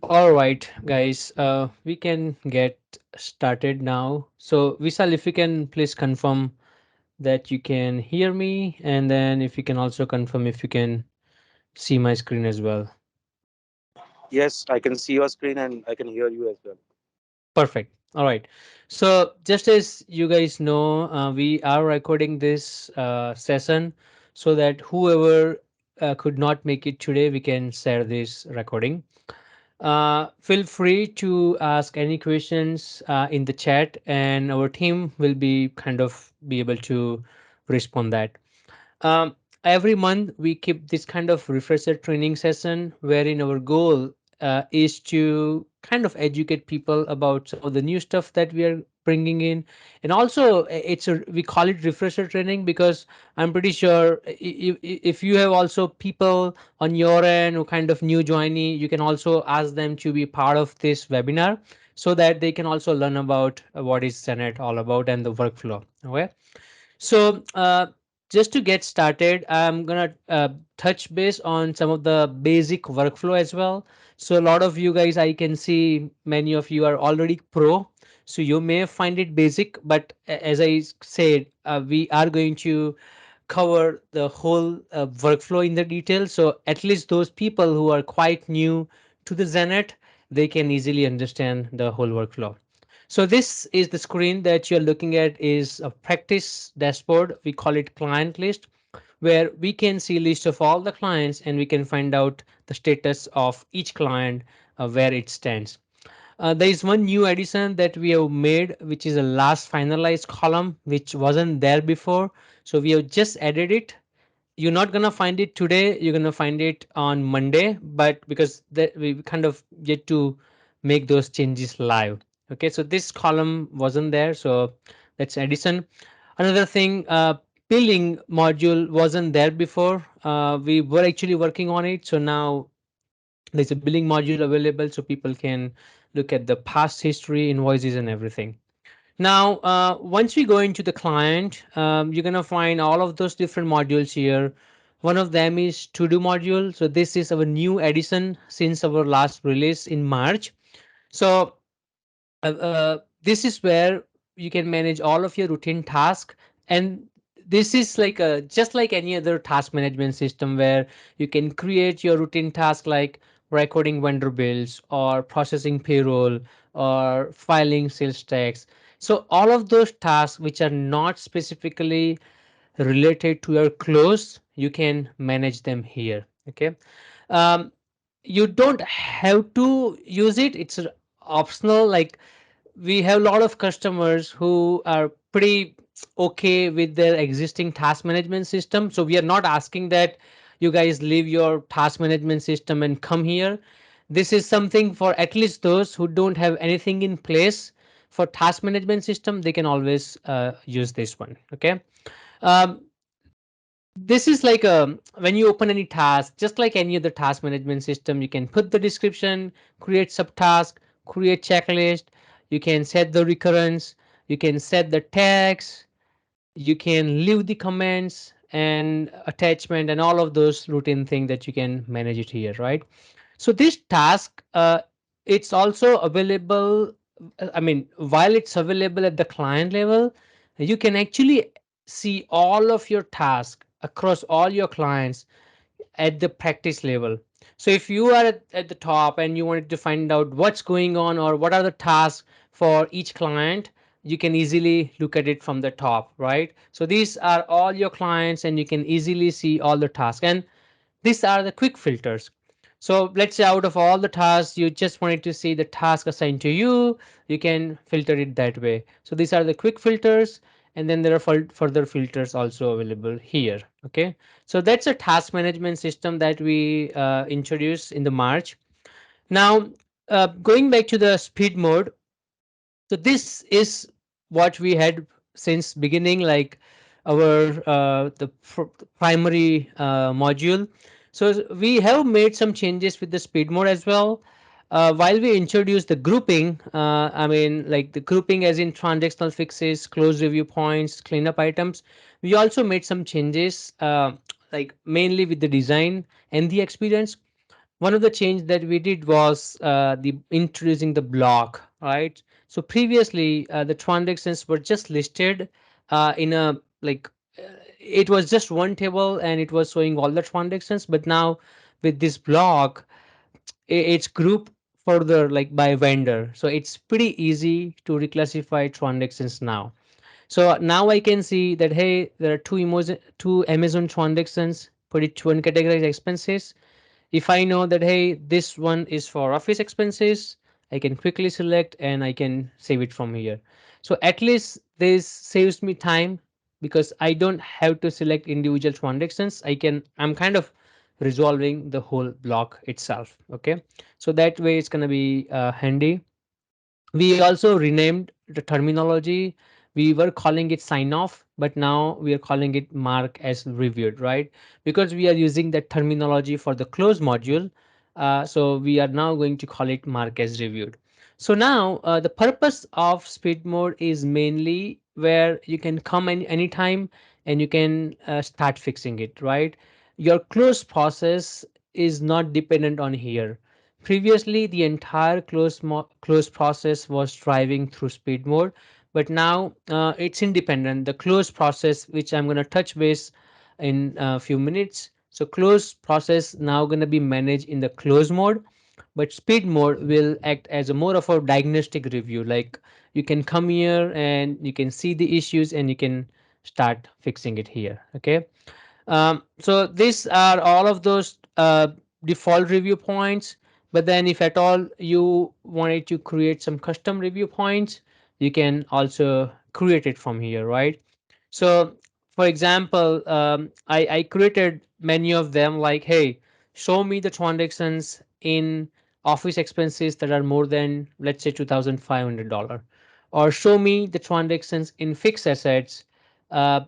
All right, guys, we can get started now. So, Vishal, if you can please confirm that you can hear me, and then if you can also confirm if you can see my screen as well. Yes, I can see your screen and I can hear you as well. Perfect. All right. So, just as you guys know, we are recording this session so that whoever could not make it today, we can share this recording. Feel free to ask any questions in the chat, and our team will be kind of be able to respond that. Um, every month we keep this kind of refresher training session, wherein our goal is to kind of educate people about some of the new stuff that we are bringing in, and also it's a we call it refresher training because I'm pretty sure if you have also people on your end who kind of new joinee, you can also ask them to be part of this webinar so that they can also learn about what is Xenett all about and the workflow. Okay. So, just to get started, I'm gonna touch base on some of the basic workflow as well. So, a lot of you guys, I can see many of you are already pro. So, you may find it basic, but as I said, we are going to cover the whole workflow in the detail. So, at least those people who are quite new to the Xenett, they can easily understand the whole workflow. So this is the screen that you're looking at is a practice dashboard. We call it client list, where we can see list of all the clients and we can find out the status of each client, where it stands. There is one new addition that we have made, which is a last finalized column, which wasn't there before. So we have just added it. You're not gonna find it today, you're gonna find it on Monday, but because that we kind of get to make those changes live. Okay, so this column wasn't there, so that's addition. Another thing, billing module wasn't there before. We were actually working on it, so now there's a billing module available so people can look at the past history, invoices, and everything. Now, once we go into the client, you're going to find all of those different modules here. One of them is to do module. So this is our new addition since our last release in March. So this is where you can manage all of your routine tasks, and this is like a just like any other task management system where you can create your routine task like recording vendor bills or processing payroll or filing sales tax. So all of those tasks which are not specifically related to your close, you can manage them here. Okay. um, you don't have to use it, it's optional. Like, we have a lot of customers who are pretty okay with their existing task management system, so we are not asking that you guys leave your task management system and come here. This is something for at least those who don't have anything in place for task management system. They can always use this one. Okay. um, this is like a when you open any task, just like any other task management system, you can put the description, create subtask, create checklist, you can set the recurrence, you can set the tags, you can leave the comments and attachment and all of those routine things that you can manage it here, right? So this task, it's also available. I mean, while it's available at the client level, you can actually see all of your tasks across all your clients at the practice level. So if you are at the top and you wanted to find out what's going on or what are the tasks for each client, you can easily look at it from the top, right? So these are all your clients and you can easily see all the tasks. And these are the quick filters. So let's say out of all the tasks, you just wanted to see the task assigned to you, you can filter it that way. So these are the quick filters, and then there are further filters also available here. Okay, so that's a task management system that we introduced in the March. Now, going back to the speed mode, so this is what we had since beginning, like our primary module. So we have made some changes with the speed mode as well. While we introduced the grouping, I mean, like the grouping as in transactional fixes, close review points, cleanup items, we also made some changes, like mainly with the design and the experience. one of the change that we did was the introducing the block, right? So previously the transactions were just listed in a like it was just one table and it was showing all the transactions, but now with this block it's grouped further like by vendor, so it's pretty easy to reclassify transactions now. So now I can see that hey, there are two Amazon transactions for each one categorized expenses. If I know that hey, this one is for office expenses, I can quickly select and I can save it from here. So at least this saves me time because I don't have to select individual transactions. I'm kind of resolving the whole block itself. Okay, so that way it's gonna be handy. We also renamed the terminology. We were calling it sign off, but now we are calling it mark as reviewed, right? Because we are using that terminology for the close module. So we are now going to call it mark as reviewed. So now the purpose of speed mode is mainly where you can come anytime and you can start fixing it, right? Your close process is not dependent on here. Previously, the entire close process was driving through speed mode, but now it's independent. The close process, which I'm going to touch base in a few minutes. So close process now going to be managed in the close mode, but speed mode will act as a more of a diagnostic review. Like you can come here and you can see the issues and you can start fixing it here. Okay. So these are all of those default review points. But then if at all you wanted to create some custom review points, you can also create it from here, right? So for example, I created many of them like, hey, show me the transactions in office expenses that are more than, let's say, $2,500, or show me the transactions in fixed assets uh,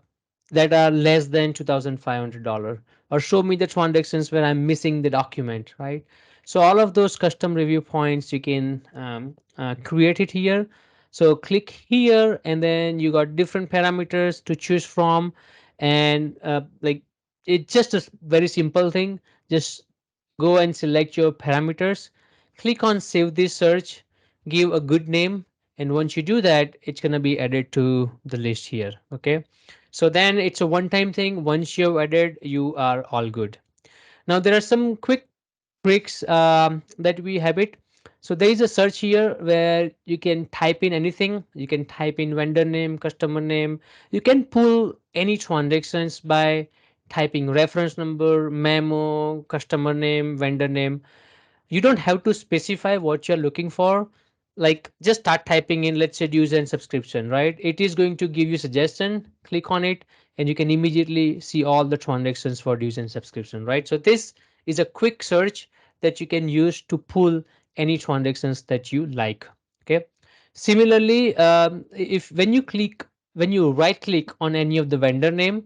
that are less than $2,500, or show me the transactions where I'm missing the document, right? So all of those custom review points you can create it here. So click here and then you got different parameters to choose from. And like it's just a very simple thing. Just go and select your parameters, click on save this search, give a good name, and once you do that, it's going to be added to the list here. Okay, so then it's a one time thing. Once you've added, you are all good. Now there are some quick tricks that we have it. So there is a search here where you can type in anything. You can type in vendor name, customer name. You can pull any transactions by typing reference number, memo, customer name, vendor name. You don't have to specify what you're looking for. Like just start typing in, let's say, dues and subscription, right? It is going to give you suggestion. Click on it and you can immediately see all the transactions for dues and subscription, right? So this is a quick search that you can use to pull any transactions that you like. Okay, similarly, if when you right click on any of the vendor name,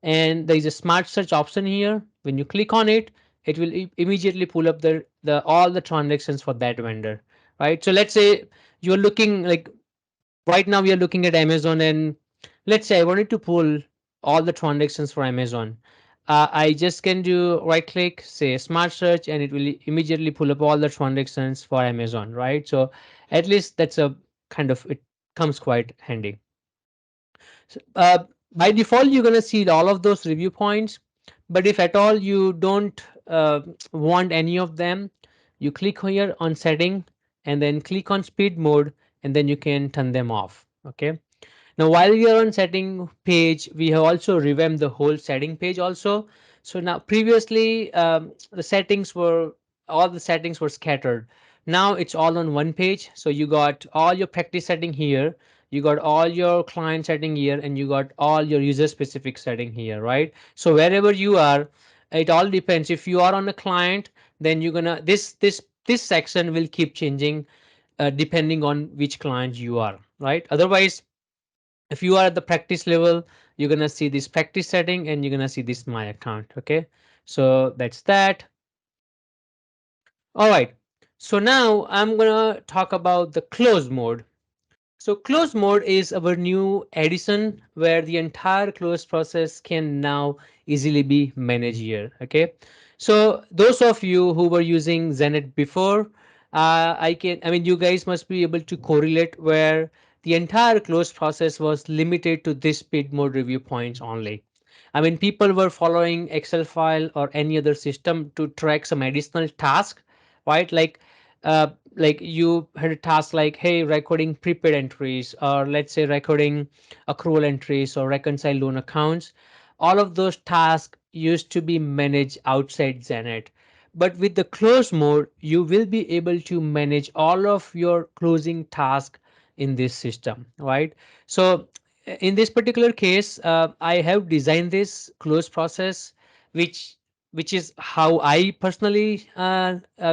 and there is a smart search option here. When you click on it, it will immediately pull up the all the transactions for that vendor, right? So let's say you're looking like right now we are looking at Amazon, and let's say I wanted to pull all the transactions for Amazon. I just can do right click, say smart search, and it will immediately pull up all the transactions for Amazon, right? So at least that's a kind of, it comes quite handy. By default, you're going to see all of those review points. But if at all you don't want any of them, you click here on setting and then click on speed mode, and then you can turn them off. Okay. Now, while we are on setting page, we have also revamped the whole setting page also. So now previously all the settings were scattered. Now it's all on one page. So you got all your practice setting here, you got all your client setting here, and you got all your user specific setting here, right? So wherever you are, it all depends. If you are on a client, then you're gonna this section will keep changing depending on which client you are, right? Otherwise, if you are at the practice level, you're gonna see this practice setting and you're gonna see this my account. Okay, so that's that. All right, so now I'm gonna talk about the close mode. So close mode is our new addition where the entire close process can now easily be managed here. Okay, So those of you who were using Xenett before, I mean, you guys must be able to correlate where the entire close process was limited to this speed mode review points only. I mean, people were following Excel file or any other system to track some additional task, right? Uh, like you had a task like, hey, recording prepaid entries, or let's say recording accrual entries or reconcile loan accounts. All of those tasks used to be managed outside Xenett. But with the close mode, you will be able to manage all of your closing task in this system, right? So in this particular case, I have designed this close process, which which is how I personally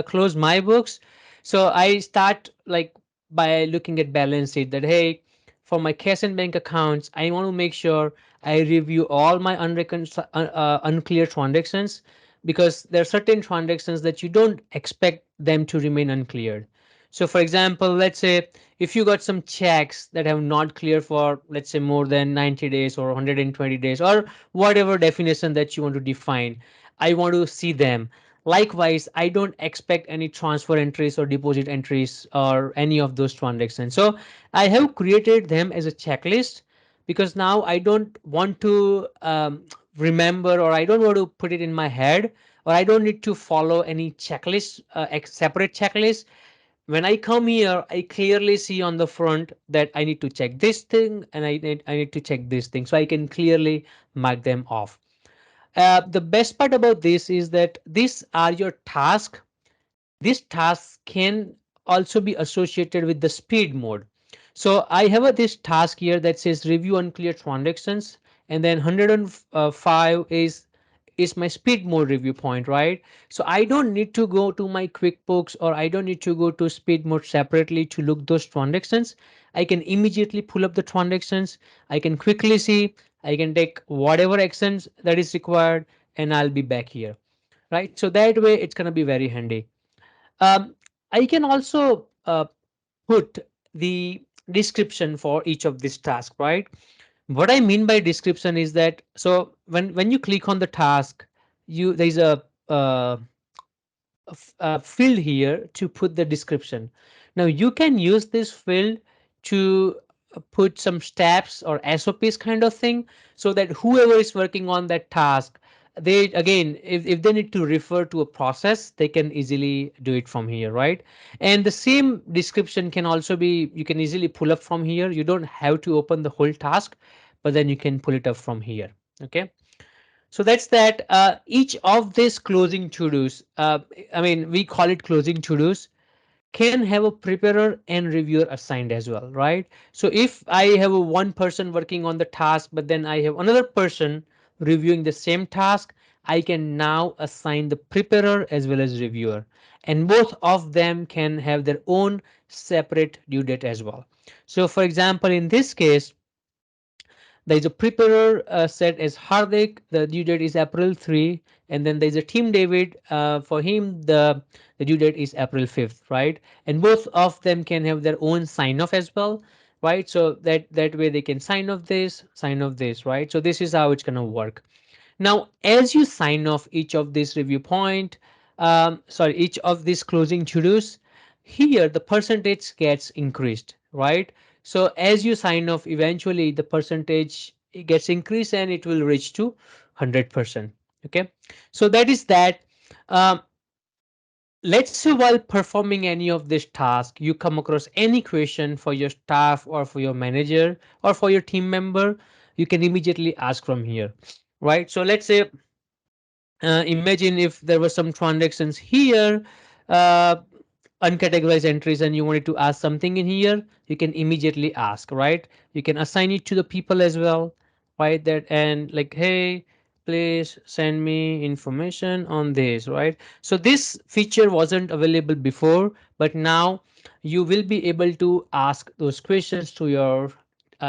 close my books. So I start like by looking at balance sheet that, hey, for my cash and bank accounts, I want to make sure I review all my unclear transactions, because there are certain transactions that you don't expect them to remain uncleared. So for example, let's say if you got some checks that have not cleared for, let's say, more than 90 days or 120 days or whatever definition that you want to define, I want to see them. Likewise, I don't expect any transfer entries or deposit entries or any of those transactions. So I have created them as a checklist, because now I don't want to remember, or I don't want to put it in my head, or I don't need to follow any checklist, separate checklist. When I come here, I clearly see on the front that I need to check this thing and I need to check this thing. So I can clearly mark them off. The best part about this is that these are your tasks. This task can also be associated with the speed mode. So I have this task here that says review unclear transactions, and then 105 is my speed mode review point, right? So I don't need to go to my QuickBooks, or I don't need to go to speed mode separately to look those transactions. I can immediately pull up the transactions. I can quickly see. I can take whatever actions that is required, and I'll be back here, right? So that way it's going to be very handy. um, I can also put the description for each of these tasks, right? What I mean by description is that, so when you click on the task, you there's a field here to put the description. Now you can use this field to put some steps or SOPs kind of thing, so that whoever is working on that task, they again, if they need to refer to a process, they can easily do it from here, right? And the same description can also be, you can easily pull up from here. You don't have to open the whole task, but then you can pull it up from here. Okay, so that's that. Each of these closing to dos, I mean, we call it closing to dos, can have a preparer and reviewer assigned as well, right? So if I have a one person working on the task, but then I have another person reviewing the same task, I can now assign the preparer as well as reviewer, and both of them can have their own separate due date as well. So for example, in this case, there's a preparer set as Hardik. The due date is April 3. And then there's a Team David. For him, the due date is April 5th, right? And both of them can have their own sign off as well, right? So that way they can sign off this, right? So this is how it's going to work. Now, as you sign off each of these review point, sorry, each of these closing to-dos, here the percentage gets increased, right? So as you sign off, eventually the percentage gets increased and it will reach to 100%. Okay, so that is that. Um, let's say while performing any of this task, you come across any question for your staff or for your manager or for your team member, you can immediately ask from here, right? So let's say, imagine if there were some transactions here, uh, uncategorized entries, and you wanted to ask something in here, you can immediately ask, right? You can assign it to the people as well, right? That, and like, hey, please send me information on this, right? So this feature wasn't available before, but now you will be able to ask those questions to your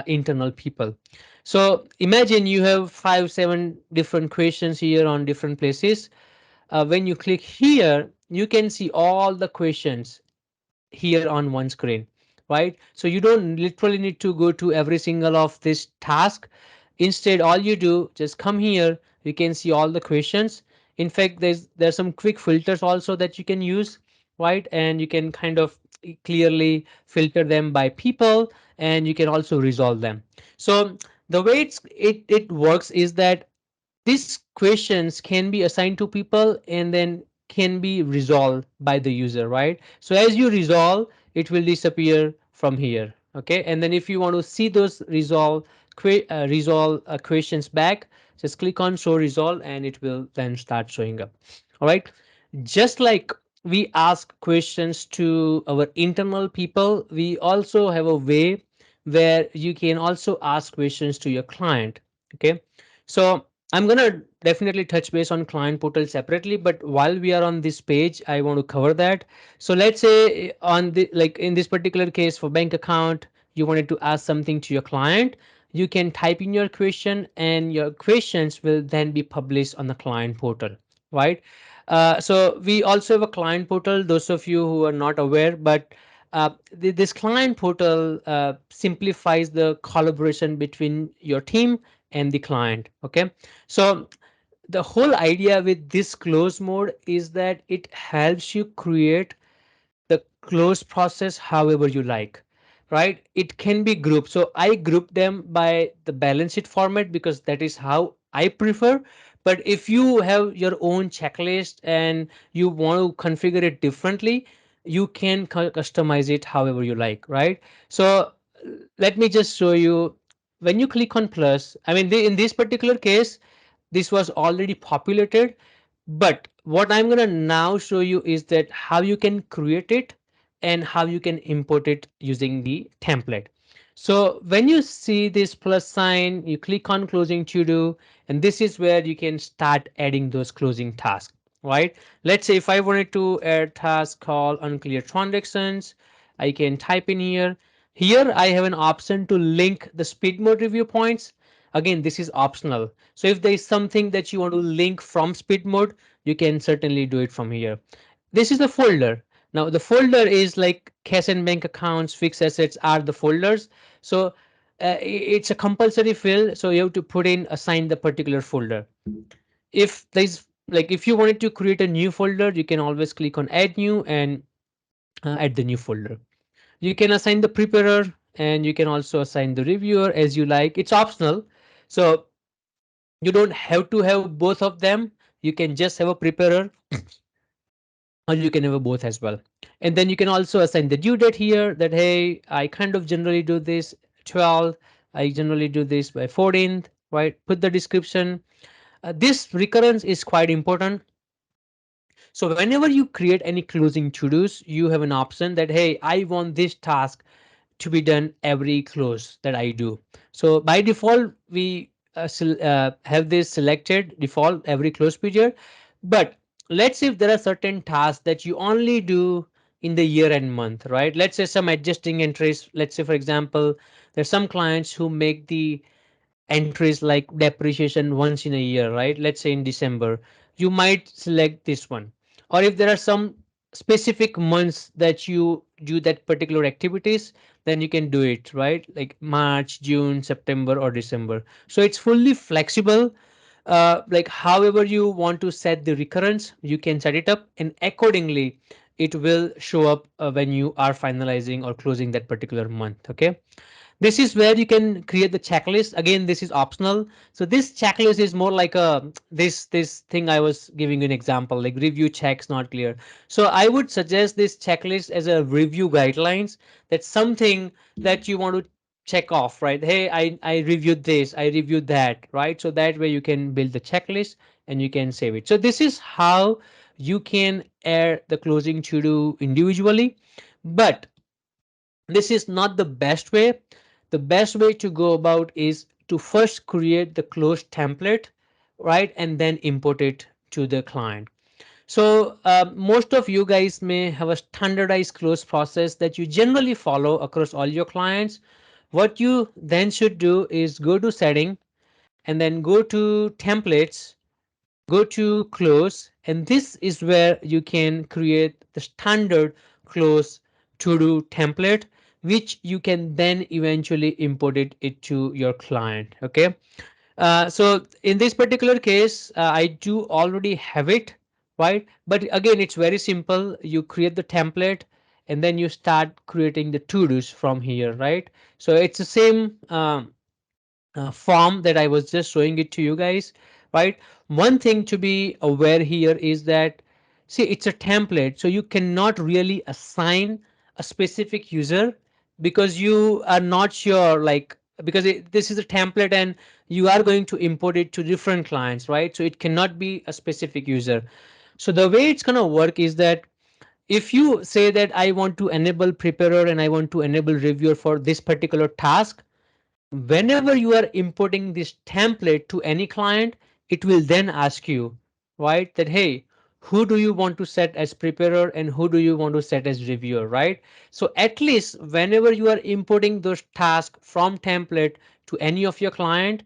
internal people. So imagine you have 5 7 different questions here on different places. When you click here, you can see all the questions here on one screen, right? So you don't literally need to go to every single of this task. Instead, all you do, just come here, you can see all the questions. In fact, there's some quick filters also that you can use, right? And you can kind of clearly filter them by people, and you can also resolve them. So the way it works is that these questions can be assigned to people and then can be resolved by the user, right? So as you resolve, it will disappear from here. Okay, and then if you want to see those resolve questions back, just click on show resolve and it will then start showing up. All right, just like we ask questions to our internal people, we also have a way where you can also ask questions to your client. Okay, so I'm gonna definitely touch base on client portal separately, but while we are on this page, I want to cover that. So let's say on the like in this particular case for bank account, you wanted to ask something to your client. You can type in your question, and your questions will then be published on the client portal, right? So we also have a client portal. Those of you who are not aware, but this client portal simplifies the collaboration between your team and the client. Okay, so the whole idea with this close mode is that it helps you create the close process however you like, right? It can be grouped, so I group them by the balance sheet format because that is how I prefer. But if you have your own checklist and you want to configure it differently, you can customize it however you like, right? So let me just show you. When you click on plus, I mean in this particular case this was already populated, but what I'm going to now show you is that how you can create it and how you can import it using the template. So when you see this plus sign, you click on closing to do, and this is where you can start adding those closing tasks, right? Let's say if I wanted to add task called unclear transactions, I can type in here. Here I have an option to link the speed mode review points. Again, this is optional. So if there is something that you want to link from speed mode, you can certainly do it from here. This is the folder. Now the folder is like cash and bank accounts, fixed assets are the folders. So it's a compulsory field. So you have to put in assign the particular folder. If there's like if you wanted to create a new folder, you can always click on add new and add the new folder. You can assign the preparer and you can also assign the reviewer as you like. It's optional. So you don't have to have both of them. You can just have a preparer or you can have both as well. And then you can also assign the due date here that, hey, I kind of generally do this 12, I generally do this by 14th, right? Put the description. This recurrence is quite important. So whenever you create any closing to dos, you have an option that, hey, I want this task to be done every close that I do. So by default, we have this selected default every close period. But let's say if there are certain tasks that you only do in the year and month, right? Let's say some adjusting entries. Let's say, for example, there's some clients who make the entries like depreciation once in a year, right? Let's say in December, you might select this one. Or if there are some specific months that you do that particular activities, then you can do it, right? Like March, June, September, or December. So it's fully flexible. Like however you want to set the recurrence, you can set it up, and accordingly, it will show up when you are finalizing or closing that particular month. Okay, this is where you can create the checklist. Again, this is optional. So this checklist is more like a this thing I was giving you an example, like review checks not clear. So I would suggest this checklist as a review guidelines. That's something that you want to check off, right? Hey, I reviewed this, I reviewed that, right? So that way you can build the checklist and you can save it. So this is how you can add the closing to do individually. But this is not the best way. The best way to go about is to first create the closed template, right? And then import it to the client. So most of you guys may have a standardized close process that you generally follow across all your clients. What you then should do is go to setting and then go to templates, go to close, and this is where you can create the standard close to do template, which you can then eventually import it to your client. Okay, So in this particular case, I do already have it, right? But again, it's very simple. You create the template and then you start creating the to-dos from here, right? So it's the same form that I was just showing it to you guys, right? One thing to be aware here is that, see, it's a template, so you cannot really assign a specific user because you are not sure, like, because this is a template and you are going to import it to different clients, right? So it cannot be a specific user. So the way it's going to work is that if you say that I want to enable preparer and I want to enable reviewer for this particular task, whenever you are importing this template to any client, it will then ask you, right, that hey, who do you want to set as preparer and who do you want to set as reviewer, right? So at least whenever you are importing those tasks from template to any of your client,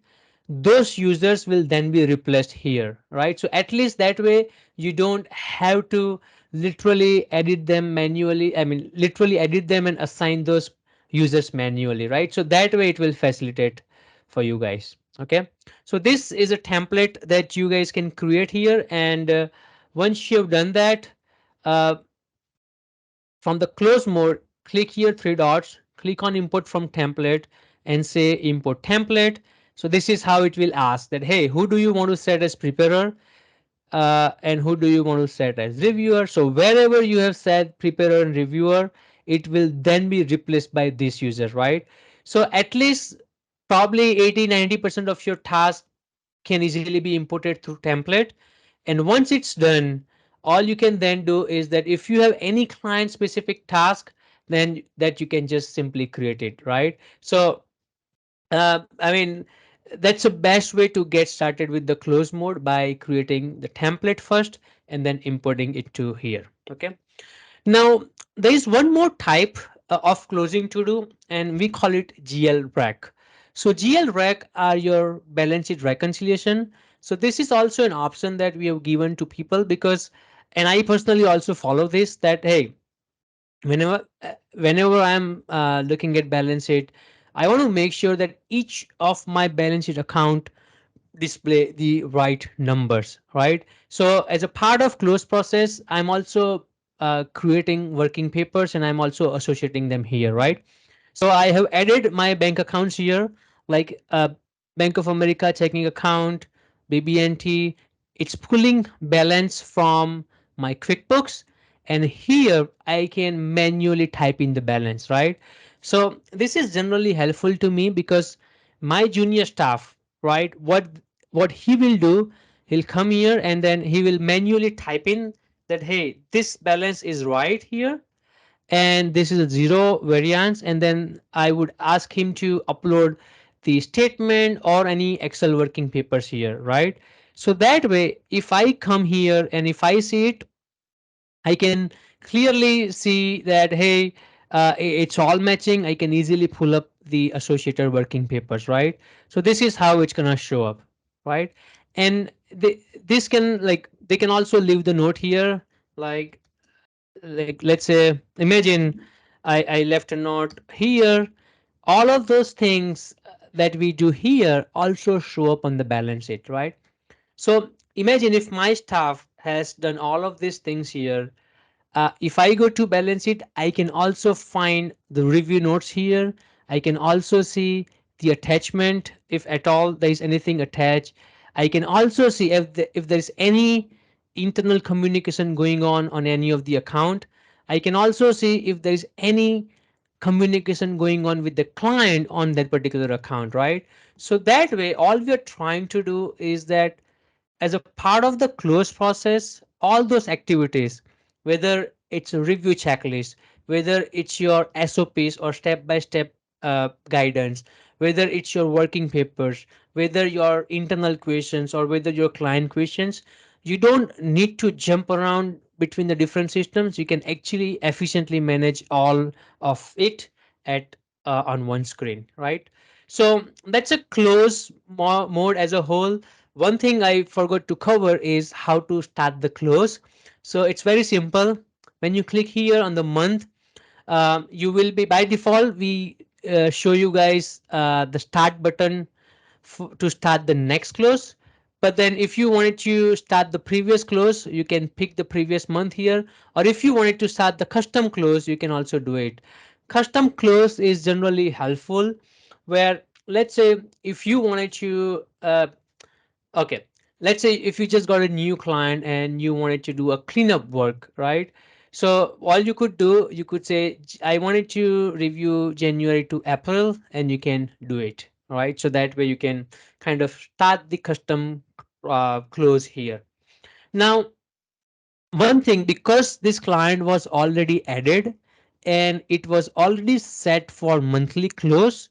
those users will then be replaced here, right? So at least that way you don't have to literally edit them manually, I mean literally edit them and assign those users manually, right? So that way it will facilitate for you guys. Okay, so this is a template that you guys can create here, and once you have done that, uh, from the close mode, click here three dots, click on import from template and say import template. So this is how it will ask that hey, who do you want to set as preparer, and who do you want to set as reviewer. So wherever you have set preparer and reviewer, it will then be replaced by this user, right? So at least probably 80-90% of your task can easily be imported through template. And once it's done, all you can then do is that if you have any client specific task, then that you can just simply create it, right? So I mean, that's the best way to get started with the close mode, by creating the template first and then importing it to here. Okay. Now there is one more type of closing to do, and we call it GL rec. So GL rec are your balance sheet reconciliation. So this is also an option that we have given to people because, and I personally also follow this, that hey, whenever I'm looking at balance sheet, I want to make sure that each of my balance sheet account display the right numbers, right? So as a part of close process, I'm also creating working papers and I'm also associating them here, right? So I have added my bank accounts here, like Bank of America checking account, BB&T. It's pulling balance from my QuickBooks, and here I can manually type in the balance, right? So this is generally helpful to me because my junior staff, right, what he will do, he'll come here and then he will manually type in that hey, this balance is right here and this is a zero variance, and then I would ask him to upload the statement or any Excel working papers here, right? So that way if I come here and if I see it, I can clearly see that hey, it's all matching. I can easily pull up the associated working papers, right? So this is how it's gonna show up, right? And this can, like, they can also leave the note here, like let's say, imagine I left a note here. All of those things that we do here also show up on the balance sheet, right? So imagine if my staff has done all of these things here, if I go to balance sheet, I can also find the review notes here. I can also see the attachment, if at all there is anything attached. I can also see if there is any internal communication going on any of the account. I can also see if there is any communication going on with the client on that particular account, right? So that way, all we are trying to do is that as a part of the close process, all those activities, whether it's a review checklist, whether it's your SOPs or step by step guidance, whether it's your working papers, whether your internal questions or whether your client questions, you don't need to jump around between the different systems. You can actually efficiently manage all of it at on one screen, right? So that's a close mode as a whole. One thing I forgot to cover is how to start the close. So it's very simple. When you click here on the month, you will be, by default we show you guys the start button to start the next close. But then if you wanted to start the previous close, you can pick the previous month here. Or if you wanted to start the custom close, you can also do it. Custom close is generally helpful where, let's say, if you wanted to okay, let's say if you just got a new client and you wanted to do a cleanup work, right? So all you could do, you could say, I wanted to review January to April," and you can do it, right? So that way you can kind of start the custom close here. Now, one thing, because this client was already added and it was already set for monthly close,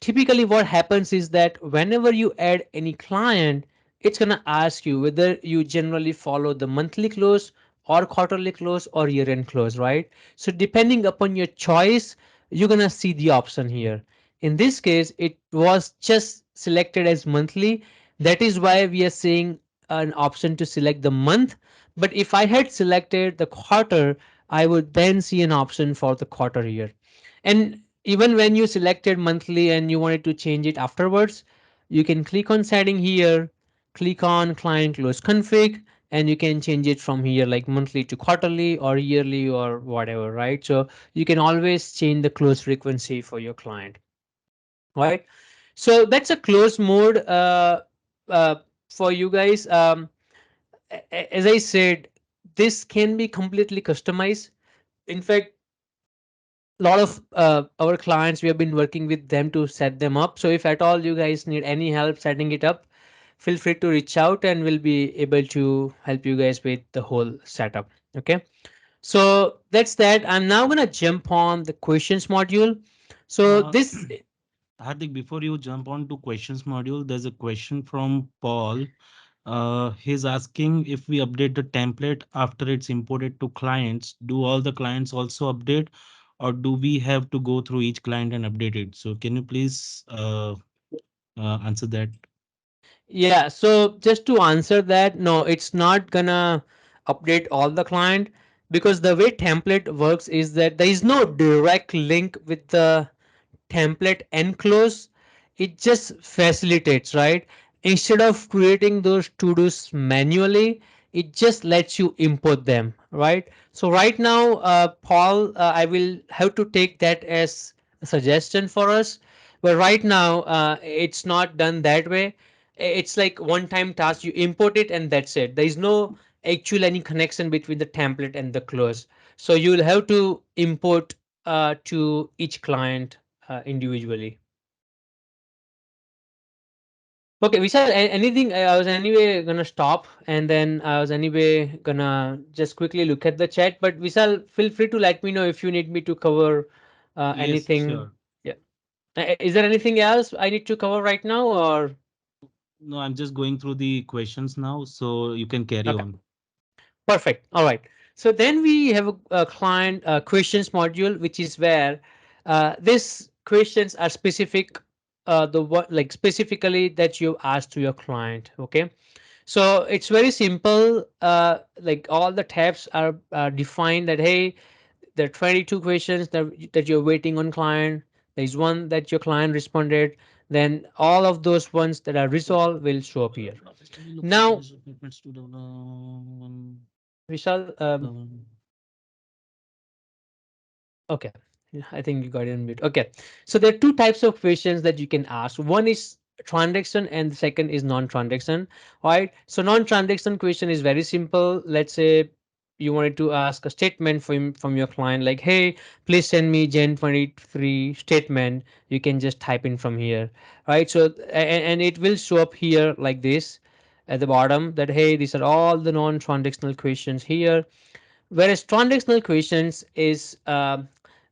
typically what happens is that whenever you add any client, it's going to ask you whether you generally follow the monthly close or quarterly close or year end close, right? So depending upon your choice, you're going to see the option here. In this case, it was just selected as monthly. That is why we are seeing an option to select the month. But if I had selected the quarter, I would then see an option for the quarter year. And even when you selected monthly and you wanted to change it afterwards, you can click on setting here, click on client close config, and you can change it from here like monthly to quarterly or yearly or whatever, right? So you can always change the close frequency for your client, right? So that's a close mode uh, for you guys. As I said, this can be completely customized. In fact, a lot of our clients, we have been working with them to set them up. So if at all you guys need any help setting it up, feel free to reach out and we'll be able to help you guys with the whole setup. Okay, so that's that. I'm now gonna jump on the questions module. So Uh, this, Hardik, before you jump on to questions module, there's a question from Paul. He's asking if we update the template after it's imported to clients, do all the clients also update, or do we have to go through each client and update it? So can you please answer that? yeah, so just to answer that, no, it's not gonna update all the client, because the way template works is that there is no direct link with the template enclose. It just facilitates, right? Instead of creating those to dos manually, it just lets you import them, right? So right now, Paul, I will have to take that as a suggestion for us, but right now it's not done that way. It's like one time task, you import it and that's it. There is no actual any connection between the template and the close. So you'll have to import to each client individually. Okay, Vishal, anything? I was anyway gonna stop, and then I was anyway gonna just quickly look at the chat. But Vishal, feel free to let me know if you need me to cover Yes, anything. sure. Yeah. Is there anything else I need to cover right now, or No, I'm just going through the questions now, so you can carry okay? on. Perfect. All right. So then we have a client questions module, which is where these questions are specific, the what like specifically that you ask to your client. Okay. So it's very simple. Like all the tabs are defined that, hey, there are 22 questions that you're waiting on client. There's one that your client responded. Then all of those ones that are resolved will show up here. Now, Vishal, okay. Yeah, I think you got it on mute. Okay. So there are two types of questions that you can ask. One is transaction and the second is non-transaction. Right. So non-transaction question is very simple. Let's say you wanted to ask a statement from your client like, hey, please send me Gen 23 statement. You can just type in from here. Right. So and it will show up here like this at the bottom that, hey, these are all the non-transactional questions here. Whereas transactional questions is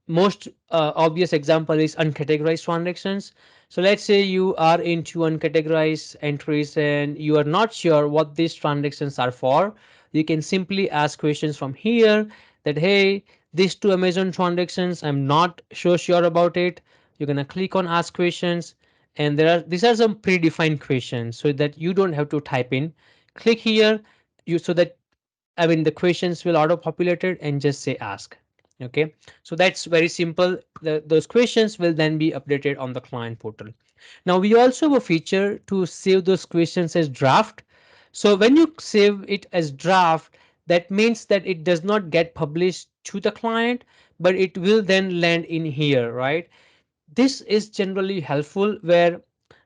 most obvious example is uncategorized transactions. So let's say you are into uncategorized entries and you are not sure what these transactions are for. You can simply ask questions from here that, hey, these two Amazon transactions, I'm not so sure about it. You're gonna click on ask questions, and there are these are some predefined questions so that you don't have to type in. Click here, you so that, I mean, the questions will auto populated and just say ask. Okay, so that's very simple. Those questions will then be updated on the client portal. Now we also have a feature to save those questions as draft. So when you save it as draft, that means that it does not get published to the client, but it will then land in here, right? This is generally helpful where,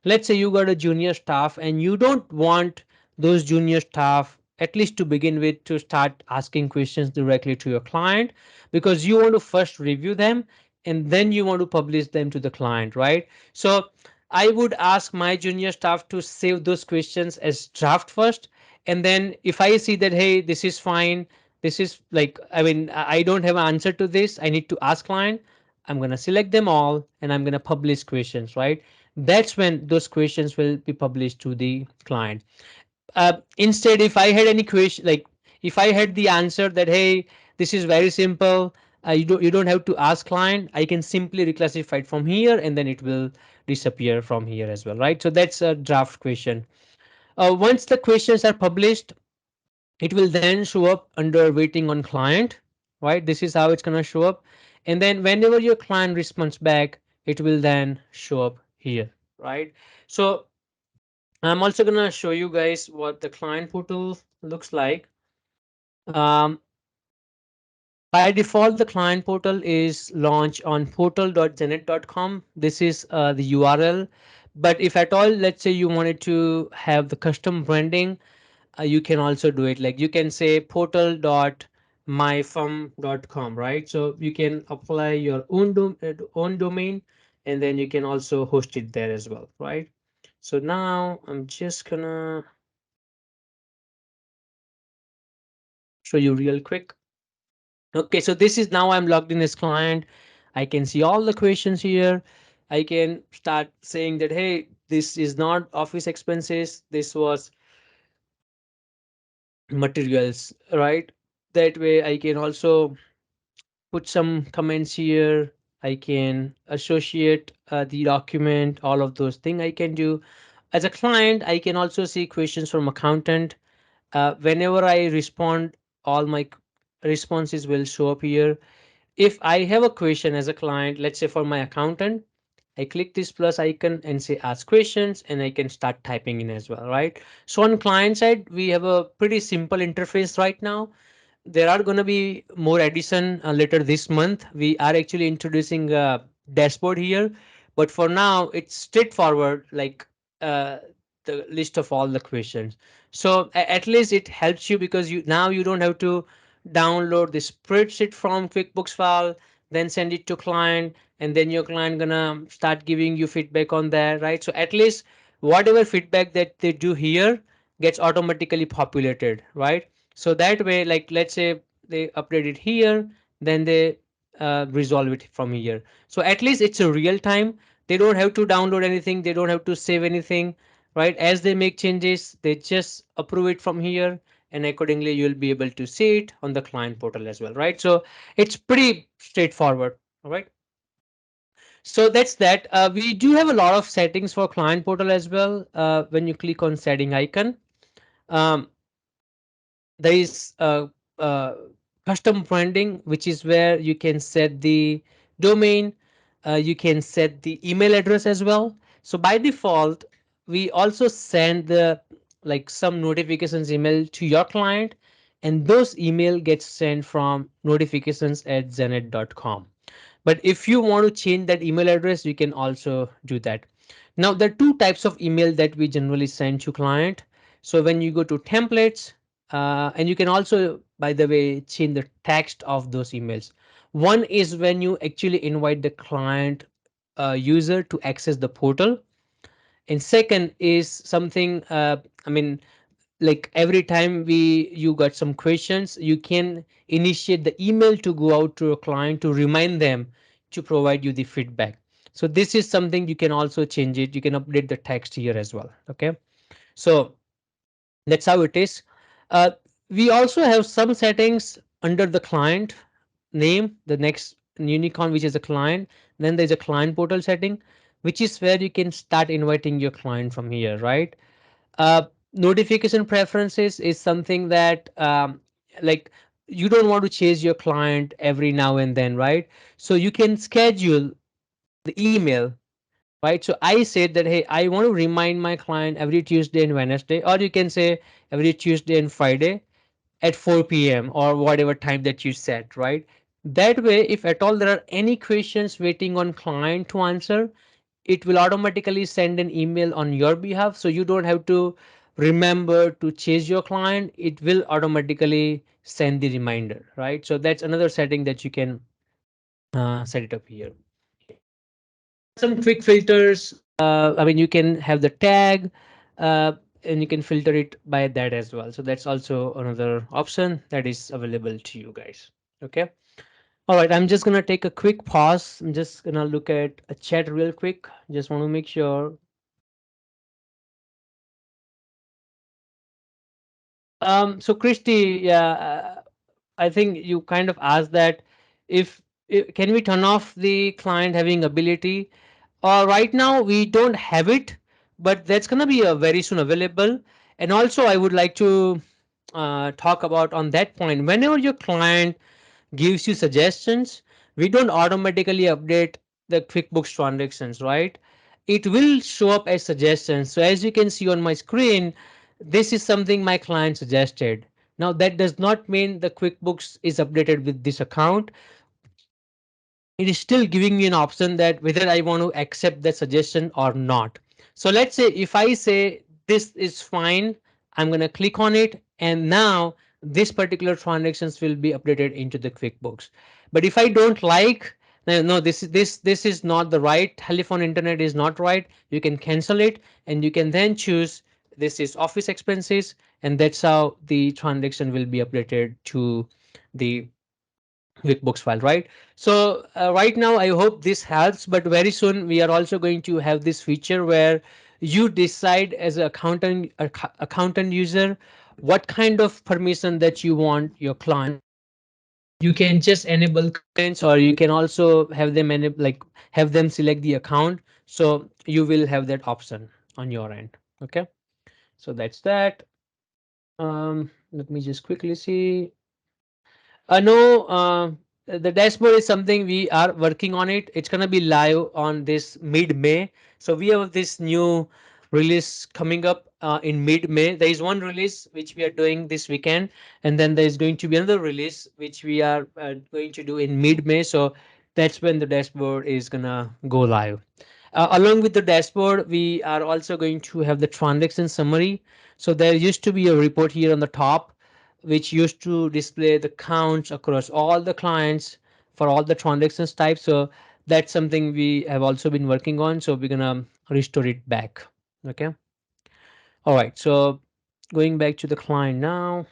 let's say you got a junior staff and you don't want those junior staff, at least to begin with, to start asking questions directly to your client, because you want to first review them and then you want to publish them to the client, right? So I would ask my junior staff to save those questions as draft first, and then if I see that, hey, this is fine, this is like, I mean, I don't have an answer to this, I need to ask client, I'm going to select them all and I'm going to publish questions, right? That's when those questions will be published to the client. Instead, if I had any question, like if I had the answer that, hey, this is very simple, you don't have to ask client, I can simply reclassify it from here and then it will disappear from here as well, right? So that's a draft question. Once the questions are published, it will then show up under waiting on client, right? This is how it's going to show up, and then whenever your client responds back, it will then show up here, right? So I'm also going to show you guys what the client portal looks like. um, by default, the client portal is launched on portal.xenett.com. This is the URL. But if at all, let's say you wanted to have the custom branding, you can also do it, like you can say portal.myfirm.com, right? So you can apply your own domain, and then you can also host it there as well, right? So now I'm just gonna show you real quick. Okay, so this is now I'm logged in as client. I can see all the questions here. I can start saying that, hey, this is not office expenses, this was materials, right? That way I can also put some comments here. I can associate the document, all of those things I can do. As a client, I can also see questions from accountant. Whenever I respond, all my responses will show up here. If I have a question as a client, let's say for my accountant, I click this plus icon and say ask questions, and I can start typing in as well, right? So on client side, we have a pretty simple interface right now. There are going to be more addition later this month. We are actually introducing a dashboard here, but for now it's straightforward, like uh, the list of all the questions. So at least it helps you because you don't have to download the spreadsheet from QuickBooks file, then send it to client, and then your client gonna start giving you feedback on that, right? So at least whatever feedback that they do here gets automatically populated, right? So that way, like let's say they update it here, then they resolve it from here. So at least it's a real time. They don't have to download anything, they don't have to save anything, right? As they make changes, they just approve it from here, and accordingly you'll be able to see it on the client portal as well, right? So it's pretty straightforward. All right, so that's that. We do have a lot of settings for client portal as well. When you click on setting icon, um, there is custom branding, which is where you can set the domain, you can set the email address as well. So by default, we also send the like some notifications email to your client, and those email gets sent from notifications@xenett.com. But if you want to change that email address, you can also do that. Now there are two types of email that we generally send to client. So when you go to templates, and you can also, by the way, change the text of those emails. One is when you actually invite the client user to access the portal, and second is something, I mean, like every time we you got some questions, you can initiate the email to go out to a client to remind them to provide you the feedback. So this is something you can also change it, you can update the text here as well. Okay, so that's how it is. uh, we also have some settings under the client name, the next unicorn, which is a client. Then there's a client portal setting, which is where you can start inviting your client from here, right? uh, Notification preferences is something that like you don't want to chase your client every now and then, right? So you can schedule the email, right? So I said that, hey, I want to remind my client every Tuesday and Wednesday, or you can say every Tuesday and Friday at 4 p.m. or whatever time that you set, right? That way, if at all there are any questions waiting on client to answer, it will automatically send an email on your behalf. So you don't have to remember to chase your client. It will automatically send the reminder, right? So that's another setting that you can set it up here. There are some quick filters. I mean, you can have the tag, uh, and you can filter it by that as well. So that's also another option that is available to you guys. Okay. All right. I'm just gonna take a quick pause. I'm just gonna look at a chat real quick. Just want to make sure. So Christy, yeah, I think you kind of asked that if can we turn off the client having ability. Right now, we don't have it, but that's going to be very soon available. And also, I would like to talk about on that point. Whenever your client gives you suggestions, we don't automatically update the QuickBooks transactions, right? It will show up as suggestions. So as you can see on my screen, this is something my client suggested. Now that does not mean the QuickBooks is updated with this account. It is still giving me an option that whether I want to accept the suggestion or not. So let's say if I say this is fine, I'm going to click on it, and now this particular transactions will be updated into the QuickBooks. But if I don't like, no, this is not the right telephone internet is not right, you can cancel it, and you can then choose this is office expenses, and that's how the transaction will be updated to the QuickBooks file, right? So right now, I hope this helps, but very soon we are also going to have this feature where you decide as an accountant user what kind of permission that you want your client. You can just enable comments, or you can also have them enable, like have them select the account. So you will have that option on your end. Okay, so that's that. Let me just quickly see. No, the dashboard is something we are working on it. It's gonna be live on this mid-May. So we have this new release coming up in mid-May. There is one release which we are doing this weekend, and then there is going to be another release which we are going to do in mid-May. So that's when the dashboard is gonna go live. Along with the dashboard, we are also going to have the transaction summary. So there used to be a report here on the top which used to display the counts across all the clients for all the transactions types. So that's something we have also been working on. So we're gonna restore it back. Okay. All right. So going back to the client now.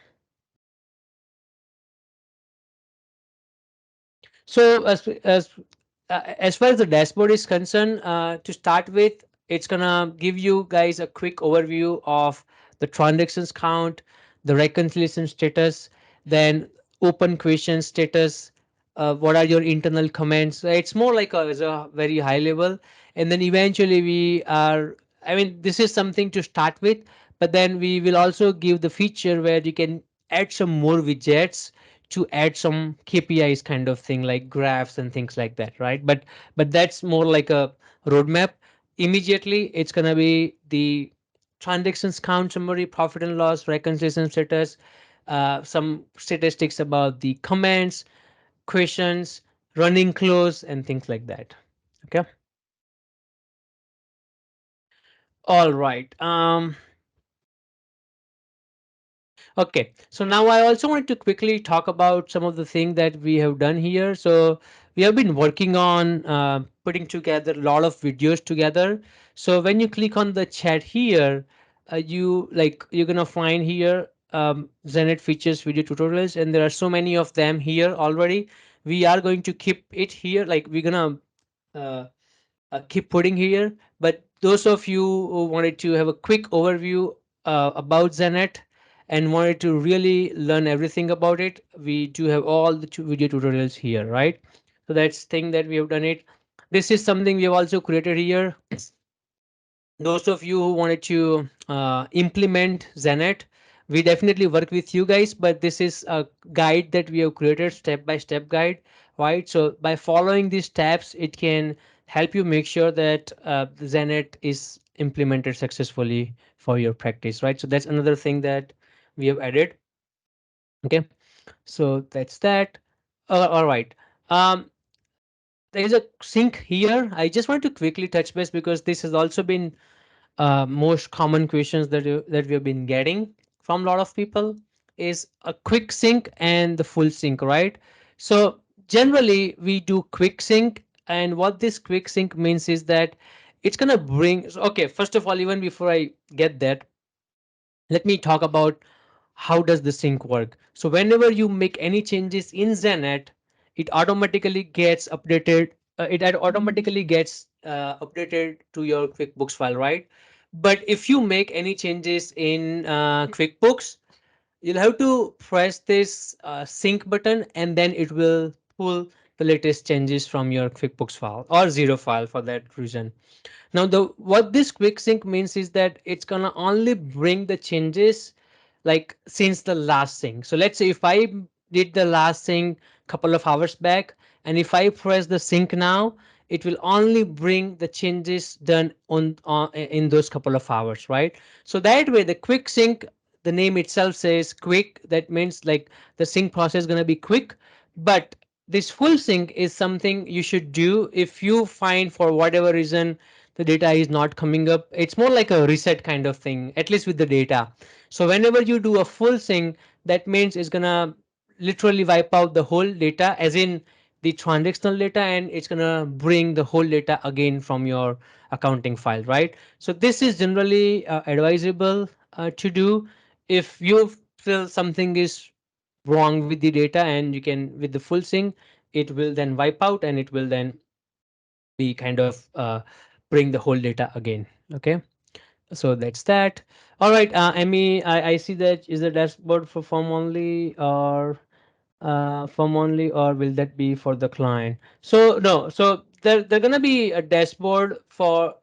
So as far as the dashboard is concerned, to start with, it's gonna give you guys a quick overview of the transactions count, the reconciliation status, then open question status, what are your internal comments. It's more like as a very high level, and then eventually we are. I mean, this is something to start with, but then we will also give the feature where you can add some more widgets to add some KPIs kind of thing like graphs and things like that, right? But that's more like a roadmap. Immediately, it's gonna be the transactions count summary, profit and loss, reconciliation status, some statistics about the comments, questions, running close, and things like that. Okay. All right. Okay, so now I also wanted to quickly talk about some of the things that we have done here. So we have been working on putting together a lot of videos together. So when you click on the chat here, you're gonna find here Xenett features video tutorials, and there are so many of them here already. We are going to keep it here, like we're gonna uh, keep putting here. But those of you who wanted to have a quick overview about Xenett and wanted to really learn everything about it, we do have all the video tutorials here, right? So that's thing that we have done it. This is something we have also created here. Those of you who wanted to implement Xenett, we definitely work with you guys, but this is a guide that we have created, step by step guide, right? So by following these steps, it can help you make sure that the Xenett is implemented successfully for your practice, right? So that's another thing that we have added. Okay, so that's that. All right. Um, there is a sync here. I just want to quickly touch base because this has also been most common questions that we have been getting from a lot of people is a quick sync and the full sync, right? So generally we do quick sync, and what this quick sync means is that it's gonna bring. So, okay, first of all, even before I get that, let me talk about how does the sync work. So whenever you make any changes in Xenett, it automatically gets updated. Automatically gets updated to your QuickBooks file, right? But if you make any changes in QuickBooks, you'll have to press this sync button, and then it will pull the latest changes from your QuickBooks file or zero file for that reason. Now, the what this quick sync means is that it's gonna only bring the changes like since the last sync. So let's say if I did the last sync couple of hours back, and if I press the sync now, it will only bring the changes done on in those couple of hours, right? So that way, the quick sync, the name itself says quick. That means like the sync process is gonna be quick, but this full sync is something you should do if you find for whatever reason the data is not coming up. It's more like a reset kind of thing, at least with the data. So whenever you do a full sync, that means it's gonna literally wipe out the whole data, as in the transactional data, and it's gonna bring the whole data again from your accounting file, right? So this is generally advisable to do if you feel something is wrong with the data, and you can with the full sync, it will then wipe out and it will then be kind of bring the whole data again. Okay, so that's that. All right, Emmy, I see that is the dashboard for form only, or form only, or will that be for the client? So no, so there gonna be a dashboard for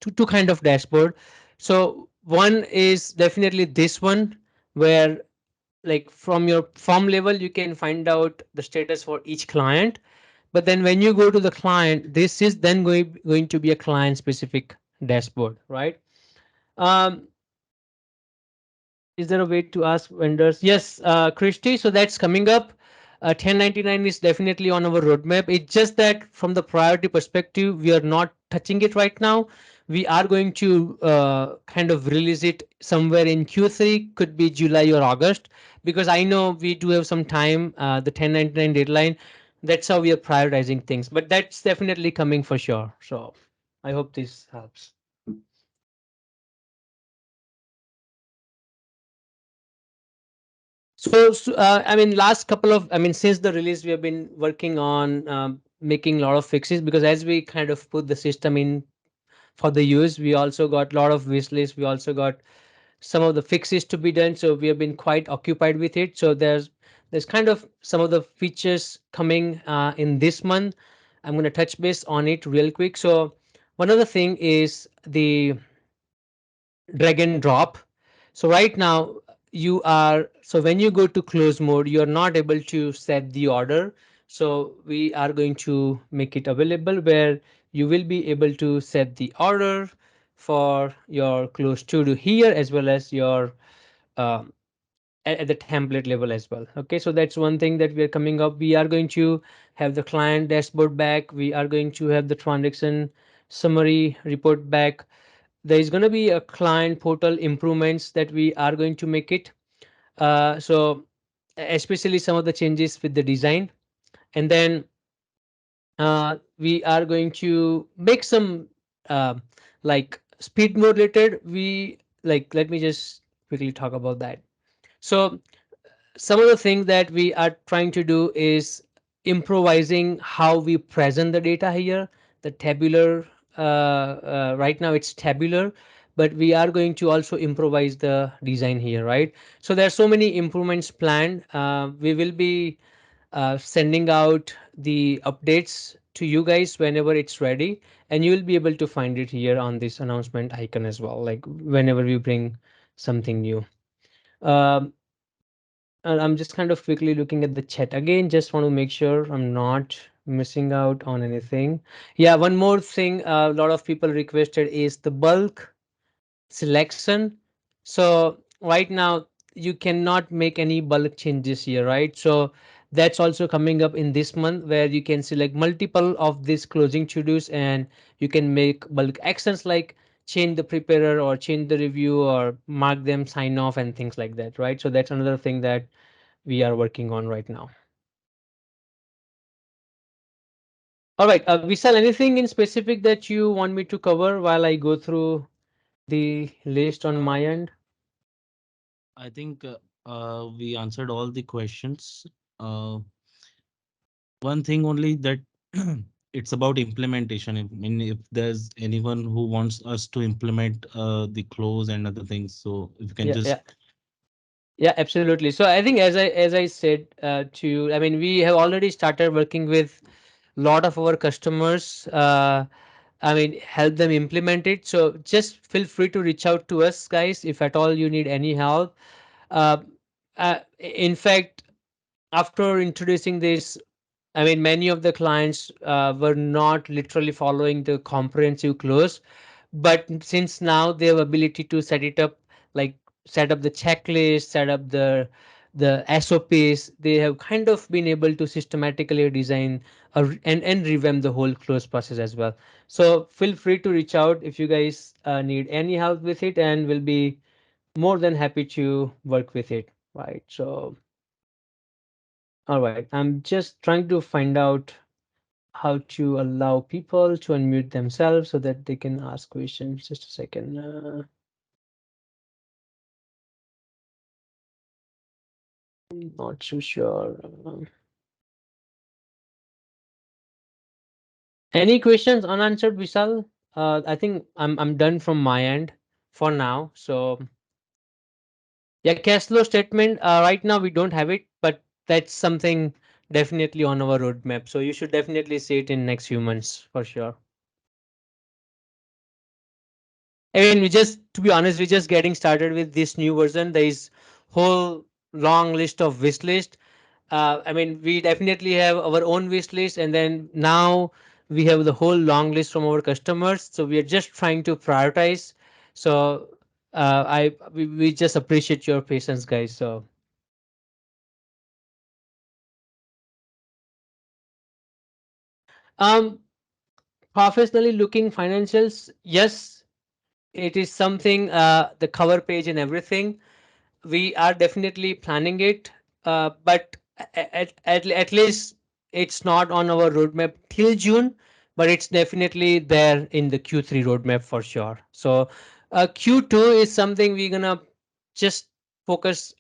two kind of dashboard. So one is definitely this one, where like from your form level you can find out the status for each client, but then when you go to the client, this is then going to be a client specific dashboard, right? um is there a way to ask vendors? Yes, Christy, so that's coming up. 1099 is definitely on our roadmap. It's just that from the priority perspective, we are not touching it right now. We are going to kind of release it somewhere in Q3, could be July or August, because I know we do have some time, the 1099 deadline. That's how we are prioritizing things, but that's definitely coming for sure. So I hope this helps. I mean, last couple of, I mean, since the release, we have been working on making a lot of fixes, because as we kind of put the system in for the use, we also got a lot of wish lists. We also got some of the fixes to be done. So we have been quite occupied with it. So there's kind of some of the features coming in this month. I'm going to touch base on it real quick. So one other thing is the drag and drop. So right now you are, so when you go to close mode, you're not able to set the order. So we are going to make it available where you will be able to set the order for your close to here, as well as your um, at the template level as well. Okay, so that's one thing that we are coming up. We are going to have the client dashboard back. We are going to have the transaction summary report back. There is going to be a client portal improvements that we are going to make it, so especially some of the changes with the design. And then we are going to make some uh, like speed mode related. We like, let me just quickly talk about that. So some of the things that we are trying to do is improvising how we present the data here. The tabular, right now it's tabular, but we are going to also improvise the design here, right? So there are so many improvements planned. We will be sending out the updates to you guys whenever it's ready, and you will be able to find it here on this announcement icon as well, like whenever we bring something new. Um, and I'm just kind of quickly looking at the chat again. Just want to make sure I'm not missing out on anything. Yeah, one more thing a lot of people requested is the bulk selection. So right now you cannot make any bulk changes here, right? So that's also coming up in this month where you can select multiple of these closing to dos and you can make bulk actions like change the preparer or change the review or mark them sign off and things like that, right? So that's another thing that we are working on right now. All right, Vishal, anything in specific that you want me to cover while I go through the list on my end? I think we answered all the questions. One thing only that it's about implementation. I mean, if there's anyone who wants us to implement the close and other things, so if you can Yeah, just yeah. Yeah, absolutely. So I think as I said to you, I mean we have already started working with a lot of our customers. I mean help them implement it. So just feel free to reach out to us, guys, if at all you need any help. Uh, in fact, after introducing this, I mean, many of the clients were not literally following the comprehensive close, but since now they have ability to set it up, like set up the checklist, set up the SOPs, they have kind of been able to systematically design and revamp the whole close process as well. So feel free to reach out if you guys need any help with it, and we'll be more than happy to work with it. Right. So, all right. I'm just trying to find out how to allow people to unmute themselves so that they can ask questions. Just a second. Not too sure. Any questions unanswered, Vishal? I think I'm done from my end for now. So yeah, cash flow statement. Right now we don't have it, but that's something definitely on our roadmap. So you should definitely see it in next few months for sure. I mean, we just, to be honest, we're just getting started with this new version. There is whole long list of wish list. I mean, we definitely have our own wish list, and then now we have the whole long list from our customers. So we are just trying to prioritize. So we just appreciate your patience, guys. So um, professionally looking financials, yes, it is something. The cover page and everything we are definitely planning it, but at least it's not on our roadmap till June, but it's definitely there in the Q3 roadmap for sure. So Q2 is something we're gonna just focus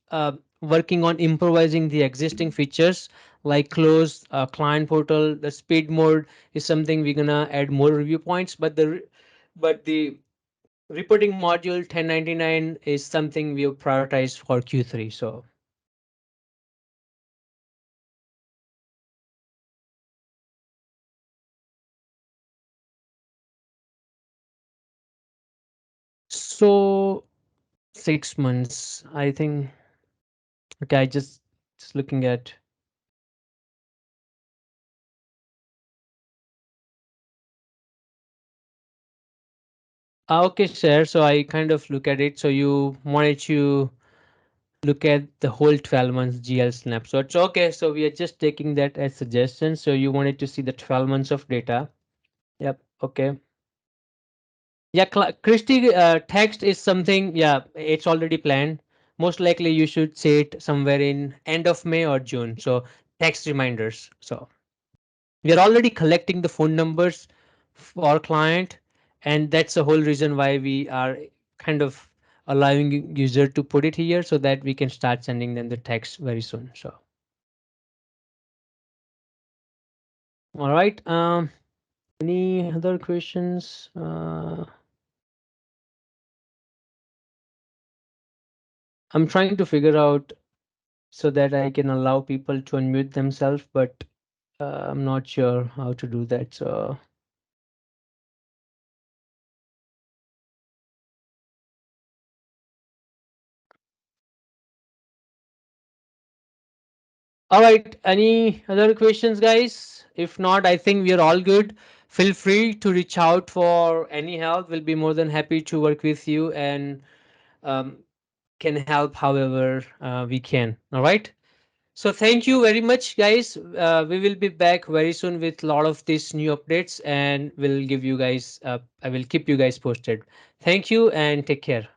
working on improvising the existing features like close client portal. The speed mode is something we're gonna add more review points, but the reporting module 1099 is something we have prioritized for Q3. So, so 6 months, I think. Okay, I just looking at. Okay, sir. So I kind of look at it. So you wanted to look at the whole 12 months GL snapshot. So okay, so we are just taking that as suggestion. So you wanted to see the 12 months of data. Yep. Okay. Yeah, Christie text is something. Yeah, it's already planned. Most likely, you should say it somewhere in end of May or June. So text reminders. So we are already collecting the phone numbers for client, and that's the whole reason why we are kind of allowing user to put it here so that we can start sending them the text very soon. So all right. Any other questions? I'm trying to figure out so that I can allow people to unmute themselves, but I'm not sure how to do that. So, All right. Any other questions, guys? If not, I think we are all good. Feel free to reach out for any help. We'll be more than happy to work with you and um, can help however we can. All right. So thank you very much, guys. We will be back very soon with a lot of these new updates, and we'll give you guys. I will keep you guys posted. Thank you and take care.